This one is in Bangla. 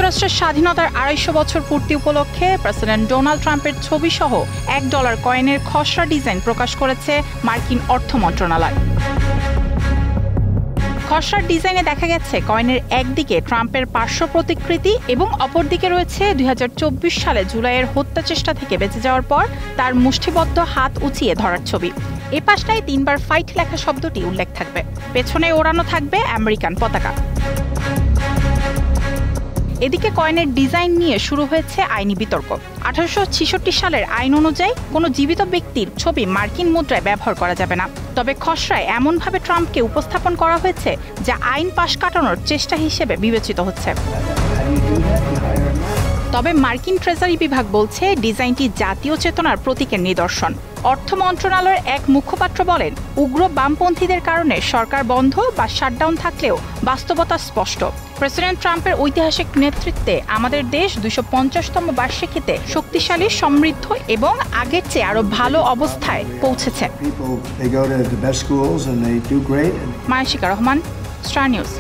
যুক্তরাষ্ট্রের স্বাধীনতার ২৫০ বছর পূর্তি উপলক্ষে প্রেসিডেন্ট ডোনাল্ড ট্রাম্পের ছবিসহ $1 কয়েনের খসড়া ডিজাইন প্রকাশ করেছে মার্কিন অর্থ মন্ত্রণালয়। খসড়ার ডিজাইনে দেখা গেছে কয়েনের একদিকে ট্রাম্পের পার্শ্ব প্রতিকৃতি এবং অপরদিকে রয়েছে ২০২৪ সালে জুলাইয়ের হত্যাচেষ্টা থেকে বেঁচে যাওয়ার পর তার মুষ্টিবদ্ধ হাত উঁচিয়ে ধরার ছবি। এ পাশটায় ৩ বার ফাইট লেখা শব্দটি উল্লেখ থাকবে। পেছনে ওড়ানো থাকবে আমেরিকান পতাকা। এদিকে কয়েনের ডিজাইন নিয়ে শুরু হয়েছে আইনি বিতর্ক। ১৮৬৬ সালের আইন অনুযায়ী কোনো জীবিত ব্যক্তির ছবি মার্কিন মুদ্রায় ব্যবহার করা যাবে না। তবে খসড়ায় এমনভাবে ট্রাম্পকে উপস্থাপন করা হয়েছে যা আইন পাশ কাটানোর চেষ্টা হিসেবে বিবেচিত হচ্ছে। তবে মার্কিন ট্রেজারি বিভাগ বলছে ডিজাইনটি জাতীয় চেতনার প্রতীকের নিদর্শন। অর্থ মন্ত্রণালয়ের এক মুখপাত্র বলেন, উগ্র বামপন্থীদের কারণে সরকার বন্ধ বা শাটডাউন থাকলেও বাস্তবতা স্পষ্ট। প্রেসিডেন্ট ট্রাম্পের ঐতিহাসিক নেতৃত্বে আমাদের দেশ ২৫০তম বার্ষিকীতে শক্তিশালী, সমৃদ্ধ এবং আগের চেয়ে আরও ভালো অবস্থায় পৌঁছেছে। মায়াশিকা রহমান, স্টার নিউজ।